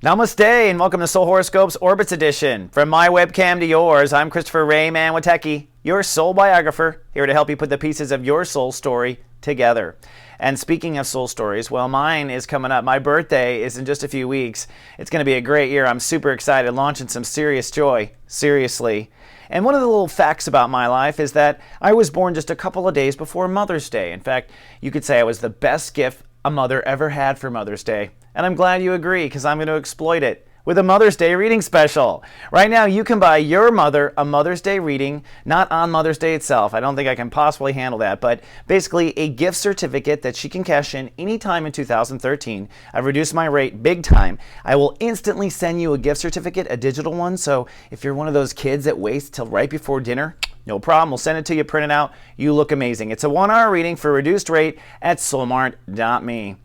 Namaste and welcome to Soul Horoscopes Orbits Edition. From my webcam to yours, I'm Christopher Rayman Witecki, your soul biographer, here to help you put the pieces of your soul story together. And speaking of soul stories, well, mine is coming up. My birthday is in just a few weeks. It's going to be a great year. I'm super excited, launching some serious joy, seriously. And one of the little facts about my life is that I was born just a couple of days before Mother's Day. In fact, you could say I was the best gift a mother ever had for Mother's Day. And I'm glad you agree, because I'm going to exploit it with a Mother's Day reading special. Right now, you can buy your mother a Mother's Day reading, not on Mother's Day itself. I don't think I can possibly handle that, but basically a gift certificate that she can cash in anytime in 2013. I've reduced my rate big time. I will instantly send you a gift certificate, a digital one, so if you're one of those kids that waits till right before dinner, no problem. We'll send it to you, print it out. You look amazing. It's a 1-hour reading for a reduced rate at soulmart.me.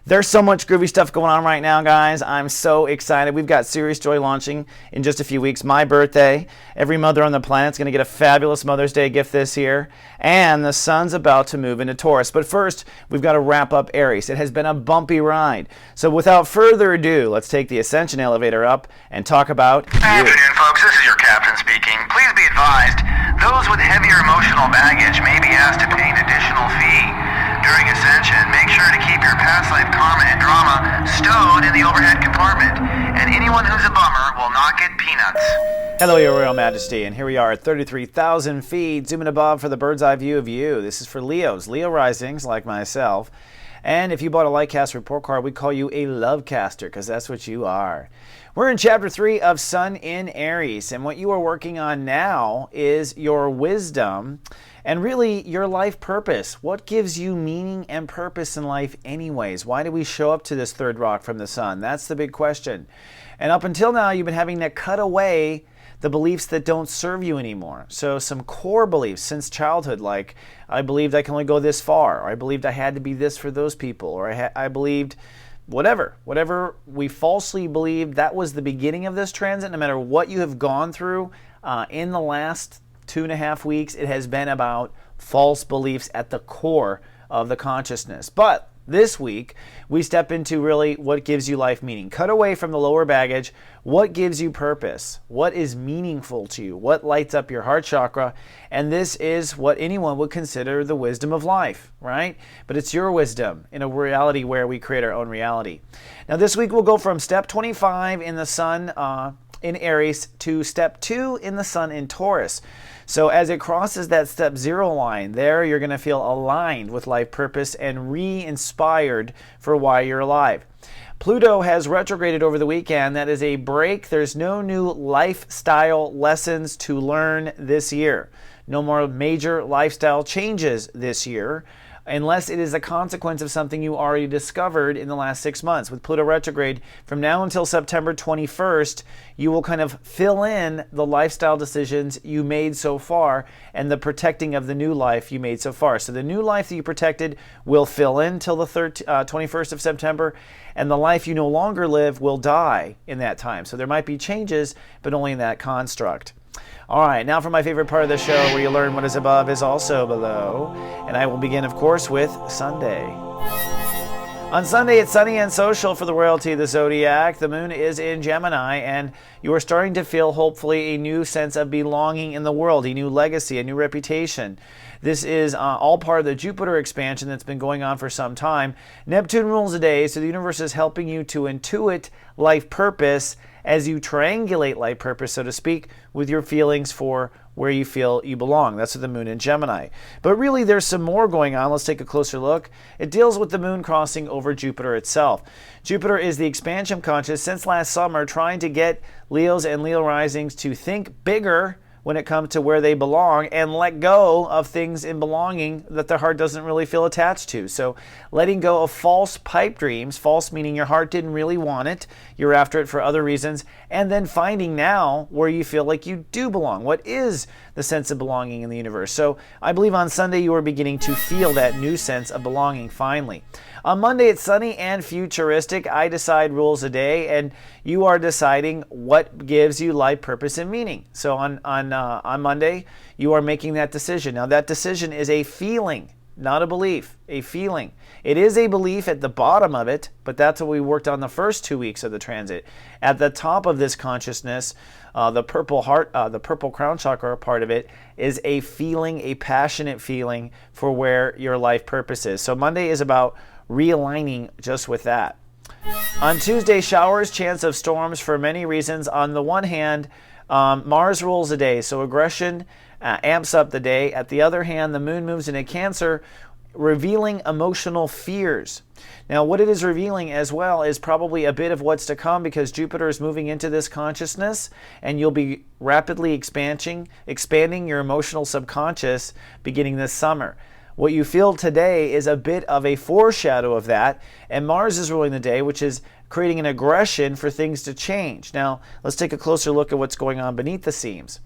There's so much groovy stuff going on right now, guys. I'm so excited. We've got Serious Joy launching in just a few weeks. My birthday. Every mother on the planet's going to get a fabulous Mother's Day gift this year. And the sun's about to move into Taurus. But first, we've got to wrap up Aries. It has been a bumpy ride. So without further ado, let's take the Ascension elevator up and talk about you. Good afternoon, folks. This is your captain speaking. Please be advised, those with heavier emotional baggage may be asked to pay an additional fee. During Ascension, make sure to keep your past life karma and drama stowed in the overhead compartment. And anyone who's a bummer will not get peanuts. Hello, Your Royal Majesty, and here we are at 33,000 feet, zooming above for the bird's eye view of you. This is for Leos, Leo risings like myself. And if you bought a Lightcast report card, we call you a Lovecaster, because that's what you are. We're in Chapter 3 of Sun in Aries, and what you are working on now is your wisdom and really your life purpose. What gives you meaning and purpose in life anyways? Why do we show up to this third rock from the sun? That's the big question. And up until now, you've been having to cut away the beliefs that don't serve you anymore. So some core beliefs since childhood, like I believed I can only go this far, or I believed I had to be this for those people, or I believed whatever we falsely believed, that was the beginning of this transit. No matter what you have gone through in the last 2.5 weeks, it has been about false beliefs at the core of the consciousness. But this week, we step into really what gives you life meaning. Cut away from the lower baggage. What gives you purpose? What is meaningful to you? What lights up your heart chakra? And this is what anyone would consider the wisdom of life, right? But it's your wisdom in a reality where we create our own reality. Now, this week we'll go from step 25 in the sun in Aries to step 2 in the sun in Taurus. So as it crosses that step 0 line, there you're going to feel aligned with life purpose and re-inspired for why you're alive. Pluto has retrograded over the weekend. That is a break. There's no new lifestyle lessons to learn this year. No more major lifestyle changes this year, unless it is a consequence of something you already discovered in the last 6 months. With Pluto retrograde, from now until September 21st, you will kind of fill in the lifestyle decisions you made so far and the protecting of the new life you made so far. So the new life that you protected will fill in till the 21st of September, and the life you no longer live will die in that time. So there might be changes, but only in that construct. All right, now for my favorite part of the show, where you learn what is above is also below. And I will begin, of course, with Sunday. On Sunday, it's sunny and social for the royalty of the zodiac. The moon is in Gemini, and you are starting to feel, hopefully, a new sense of belonging in the world, a new legacy, a new reputation. This is all part of the Jupiter expansion that's been going on for some time. Neptune rules the day, so the universe is helping you to intuit life purpose as you triangulate life purpose, so to speak, with your feelings for where you feel you belong. That's with the moon in Gemini. But really, there's some more going on. Let's take a closer look. It deals with the moon crossing over Jupiter itself. Jupiter is the expansion conscious since last summer, trying to get Leos and Leo risings to think bigger when it comes to where they belong and let go of things in belonging that their heart doesn't really feel attached to. So letting go of false pipe dreams, false meaning your heart didn't really want it, you're after it for other reasons, and then finding now where you feel like you do belong. What is the sense of belonging in the universe? So I believe on Sunday you are beginning to feel that new sense of belonging finally. On Monday, it's sunny and futuristic. I decide rules a day, and you are deciding what gives you life purpose and meaning. So on Monday, you are making that decision. Now, that decision is a feeling. not a belief, a feeling. It is a belief at the bottom of it, but that's what we worked on the first 2 weeks of the transit. At the top of this consciousness, the purple heart, the purple crown chakra part of it is a feeling, a passionate feeling for where your life purpose is. So Monday is about realigning just with that. On Tuesday, showers, chance of storms for many reasons. On the one hand, Mars rules the day, so aggression amps up the day. At the other hand, the moon moves into Cancer, revealing emotional fears. Now, what it is revealing as well is probably a bit of what's to come, because Jupiter is moving into this consciousness, and you'll be rapidly expanding your emotional subconscious beginning this summer. What you feel today is a bit of a foreshadow of that, and Mars is ruling the day, which is creating an aggression for things to change. Now, let's take a closer look at what's going on beneath the scenes.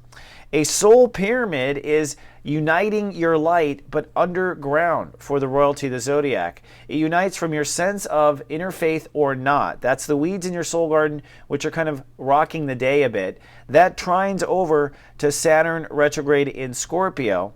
A soul pyramid is uniting your light, but underground for the royalty of the zodiac. It unites from your sense of interfaith or not. That's the weeds in your soul garden, which are kind of rocking the day a bit. That trines over to Saturn retrograde in Scorpio,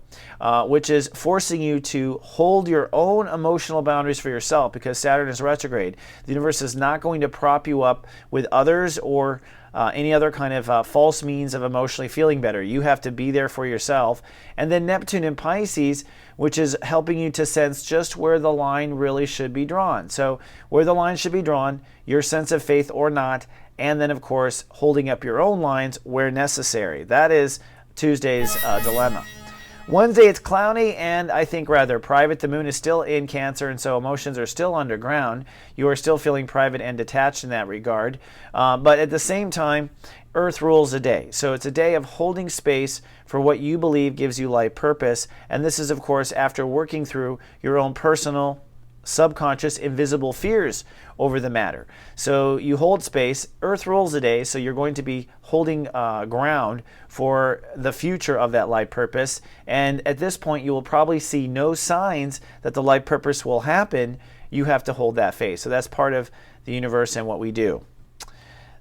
which is forcing you to hold your own emotional boundaries for yourself, because Saturn is retrograde. The universe is not going to prop you up with others or any other kind of false means of emotionally feeling better. You have to be there for yourself. And then Neptune in Pisces, which is helping you to sense just where the line really should be drawn. So where the line should be drawn, your sense of faith or not, and then of course holding up your own lines where necessary. That is Tuesday's dilemma. Wednesday, it's cloudy and I think rather private. The moon is still in Cancer, and so emotions are still underground. You are still feeling private and detached in that regard. But at the same time, Earth rules the day. So it's a day of holding space for what you believe gives you life purpose. And this is, of course, after working through your own personal, subconscious, invisible fears over the matter. So you hold space. Earth rules the day, so you're going to be holding ground for the future of that life purpose. And at this point, you will probably see no signs that the life purpose will happen. You have to hold that faith. So that's part of the universe and what we do.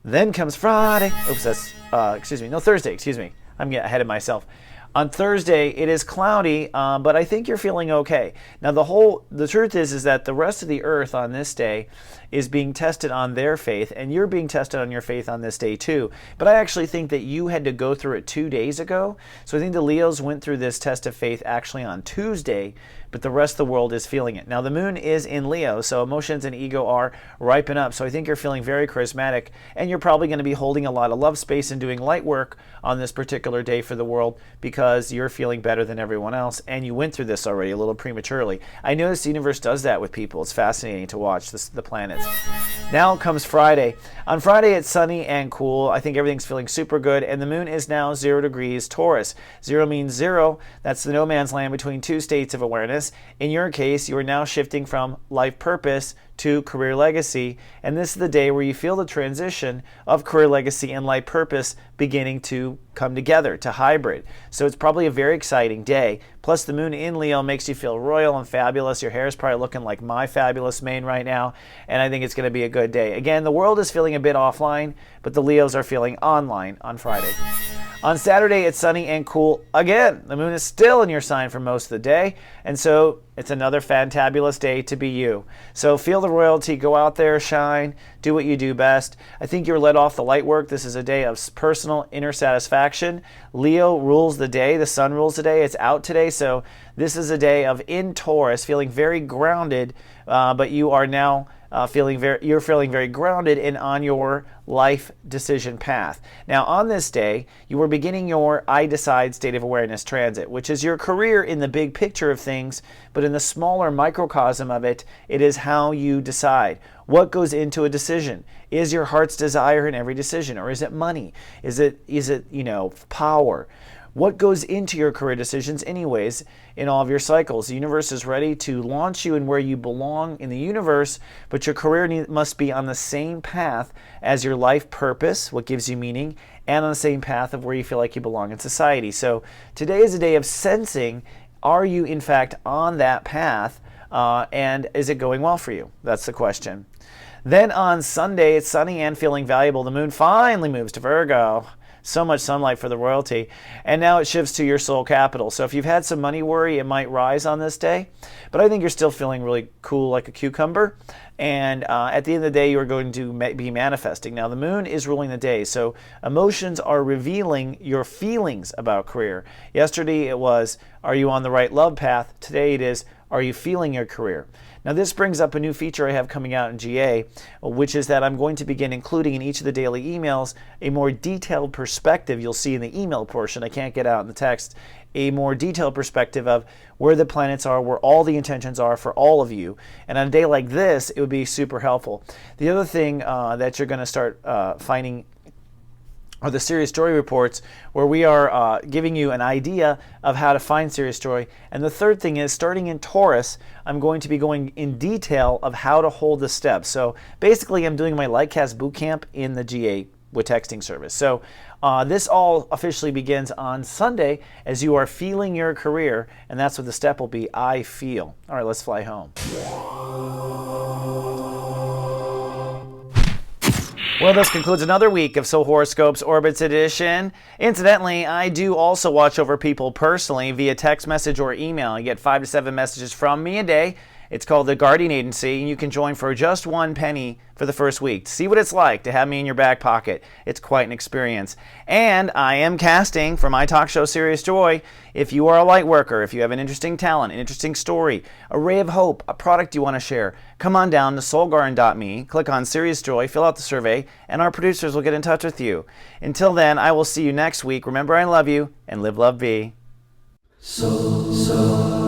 Then comes Friday. Oops, that's, Thursday, excuse me. I'm getting ahead of myself. On Thursday, it is cloudy, but I think you're feeling okay. Now, the truth is that the rest of the earth on this day is being tested on their faith, and you're being tested on your faith on this day too. But I actually think that you had to go through it 2 days ago. So I think the Leos went through this test of faith actually on Tuesday, but the rest of the world is feeling it. Now, the moon is in Leo, so emotions and ego are ripen up. So I think you're feeling very charismatic, and you're probably going to be holding a lot of love space and doing light work on this particular day for the world, because you're feeling better than everyone else, and you went through this already a little prematurely. I notice the universe does that with people. It's fascinating to watch the planets. Now comes Friday. On Friday, it's sunny and cool. I think everything's feeling super good, and the moon is now 0 degrees Taurus. 0 means 0. That's the no man's land between two states of awareness. In your case, you are now shifting from life purpose to career legacy, and this is the day where you feel the transition of career legacy and life purpose beginning to come together, to hybrid. So it's probably a very exciting day. Plus, the moon in Leo makes you feel royal and fabulous. Your hair is probably looking like my fabulous mane right now, and I think it's going to be a good day. Again, the world is feeling a bit offline, but the Leos are feeling online on Friday. On Saturday, it's sunny and cool again. The moon is still in your sign for most of the day, and so it's another fantabulous day to be you. So feel the royalty, go out there, shine, do what you do best. I think you're let off the light work. This is a day of personal inner satisfaction. Leo rules the day, the sun rules the day, it's out today, so this is a day of in Taurus, feeling very grounded, but you are now feeling very grounded and on your life decision path. Now, on this day, you are beginning your I decide state of awareness transit, which is your career in the big picture of things, but in the smaller microcosm of it, it is how you decide. What goes into a decision? Is your heart's desire in every decision, or is it money? Is it power? What goes into your career decisions anyways in all of your cycles? The universe is ready to launch you in where you belong in the universe, but your career must be on the same path as your life purpose, what gives you meaning, and on the same path of where you feel like you belong in society. So today is a day of sensing, are you in fact on that path, and is it going well for you? That's the question. Then on Sunday, it's sunny and feeling valuable. The moon finally moves to Virgo. So much sunlight for the royalty. And now it shifts to your soul capital. So if you've had some money worry, it might rise on this day. But I think you're still feeling really cool like a cucumber. And at the end of the day, you're going to be manifesting. Now, the moon is ruling the day, so emotions are revealing your feelings about career. Yesterday it was, are you on the right love path? Today it is, are you feeling your career? Now, this brings up a new feature I have coming out in GA, which is that I'm going to begin including in each of the daily emails a more detailed perspective. You'll see in the email portion, I can't get out in the text, a more detailed perspective of where the planets are, where all the intentions are for all of you. And on a day like this, it would be super helpful. The other thing that you're going to start finding are the Serious Story reports, where we are giving you an idea of how to find Serious Story. And the third thing is, starting in Taurus, I'm going to be going in detail of how to hold the steps. So basically, I'm doing my Lightcast Bootcamp in the GA with texting service. So this all officially begins on Sunday as you are feeling your career, and that's what the step will be, I feel. All right, let's fly home. Well, this concludes another week of Soul Horoscopes Orbits Edition. Incidentally, I do also watch over people personally via text message or email. You get 5 to 7 messages from me a day. It's called the Guardian Agency, and you can join for just 1 penny for the first week. See what it's like to have me in your back pocket. It's quite an experience. And I am casting for my talk show, Serious Joy. If you are a light worker, if you have an interesting talent, an interesting story, a ray of hope, a product you want to share, come on down to soulgarden.me, click on Serious Joy, fill out the survey, and our producers will get in touch with you. Until then, I will see you next week. Remember, I love you, and live, love, be. So.